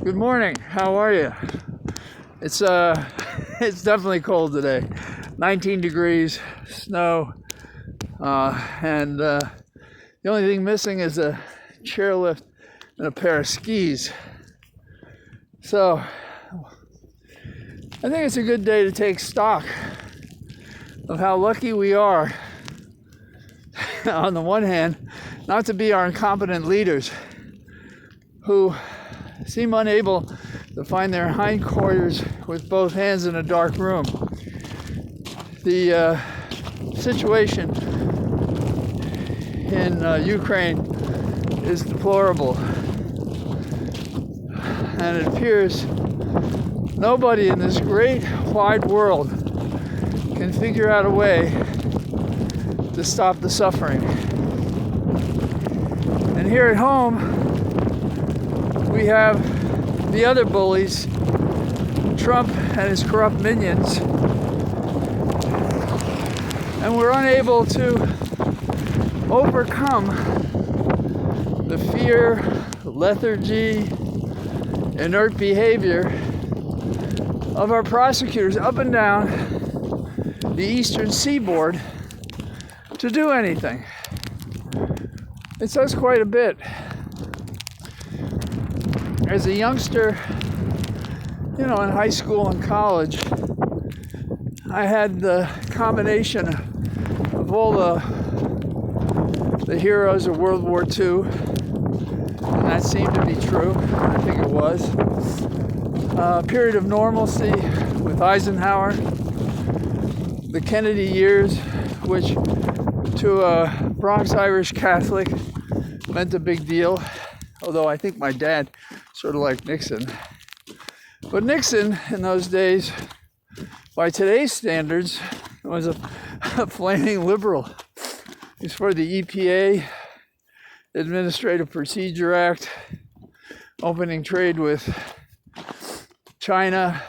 Good morning. How are you? It's it's definitely cold today. 19 degrees, snow, and the only thing missing is a chairlift and a pair of skis. So I think it's a good day to take stock of how lucky we are, on the one hand, not to be our incompetent leaders who seem unable to find their hindquarters with both hands in a dark room. The situation in Ukraine is deplorable, and it appears nobody in this great wide world can figure out a way to stop the suffering. And here at home, we have the other bullies, Trump and his corrupt minions, and we're unable to overcome the fear, lethargy, inert behavior of our prosecutors up and down the eastern seaboard to do anything. It says quite a bit. As a youngster, in high school and college, I had the combination of all the heroes of World War II, and that seemed to be true. I think it was. A period of normalcy with Eisenhower, the Kennedy years, which to a Bronx Irish Catholic meant a big deal, although I think my dad sort of like Nixon. But Nixon, in those days, by today's standards, was a flaming liberal. He's for the EPA, Administrative Procedure Act, opening trade with China,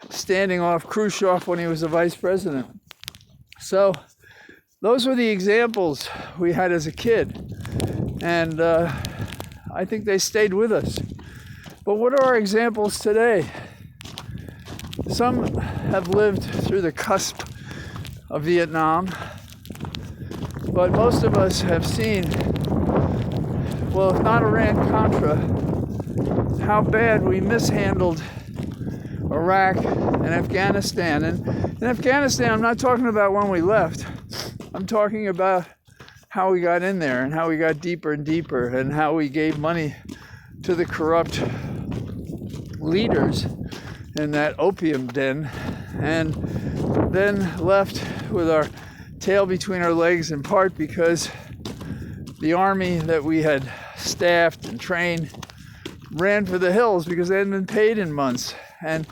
standing off Khrushchev when he was the vice president. So those were the examples we had as a kid, and I think they stayed with us. But what are our examples today? Some have lived through the cusp of Vietnam, but most of us have seen, well, if not Iran-Contra, how bad we mishandled Iraq and Afghanistan. And in Afghanistan, I'm not talking about when we left. I'm talking about how we got in there and how we got deeper and deeper and how we gave money to the corrupt leaders in that opium den, and then left with our tail between our legs, in part because the army that we had staffed and trained ran for the hills because they hadn't been paid in months, and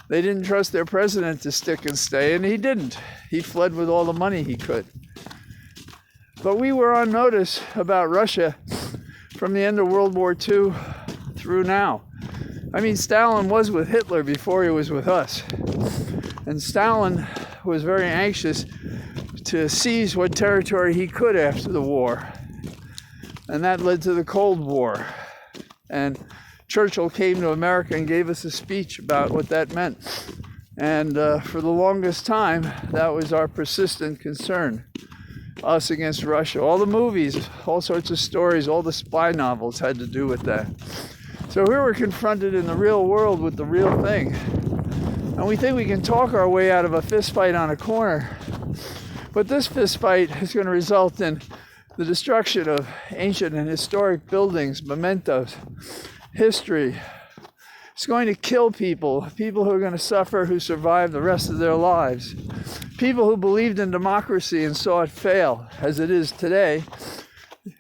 they didn't trust their president to stick and stay, and he didn't. He fled with all the money he could. But we were on notice about Russia from the end of World War II through now. I mean, Stalin was with Hitler before he was with us. And Stalin was very anxious to seize what territory he could after the war. And that led to the Cold War. And Churchill came to America and gave us a speech about what that meant. And for the longest time, that was our persistent concern. Us against Russia. All the movies, all sorts of stories, all the spy novels had to do with that. So here we're confronted in the real world with the real thing. And we think we can talk our way out of a fist fight on a corner. But this fist fight is going to result in the destruction of ancient and historic buildings, mementos, history. It's going to kill people who are going to suffer, who survive the rest of their lives. People who believed in democracy and saw it fail, as it is today.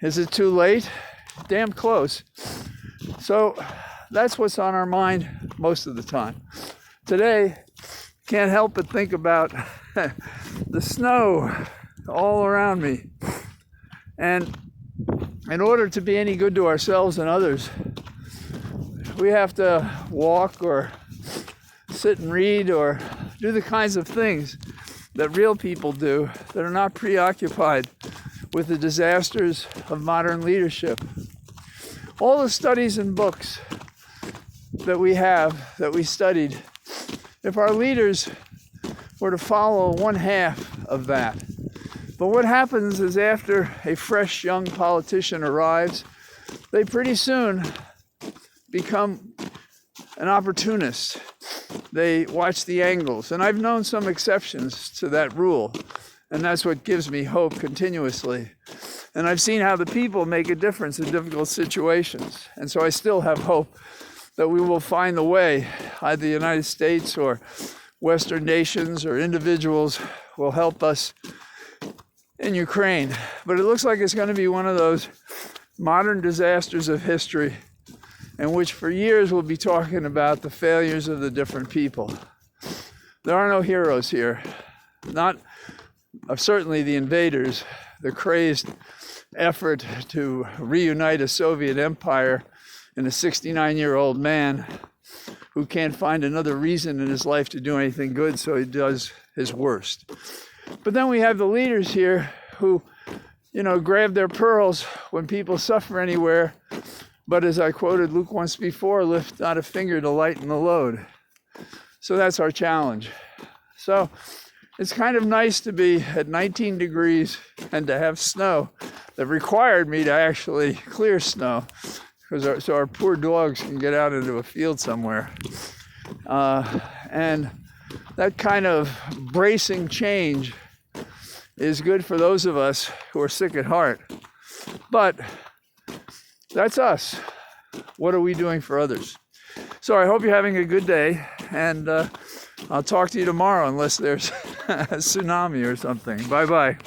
Is it too late? Damn close. So that's what's on our mind most of the time. Today, can't help but think about the snow all around me. And in order to be any good to ourselves and others, we have to walk or sit and read or do the kinds of things that real people do that are not preoccupied with the disasters of modern leadership. All the studies and books that we have, that we studied, if our leaders were to follow one half of that. But what happens is after a fresh young politician arrives, they pretty soon become an opportunist. They watch the angles. And I've known some exceptions to that rule. And that's what gives me hope continuously. And I've seen how the people make a difference in difficult situations. And so I still have hope that we will find the way, either the United States or Western nations or individuals will help us in Ukraine. But it looks like it's going to be one of those modern disasters of history in which for years we'll be talking about the failures of the different people. There are no heroes here. Not certainly the invaders, the crazed effort to reunite a Soviet empire in a 69-year-old man who can't find another reason in his life to do anything good, so he does his worst. But then we have the leaders here who, grab their pearls when people suffer anywhere, but as I quoted Luke once before, lift not a finger to lighten the load. So that's our challenge. So it's kind of nice to be at 19 degrees and to have snow that required me to actually clear snow, so our poor dogs can get out into a field somewhere. And that kind of bracing change is good for those of us who are sick at heart. But that's us. What are we doing for others? So I hope you're having a good day, and I'll talk to you tomorrow unless there's a tsunami or something. Bye-bye.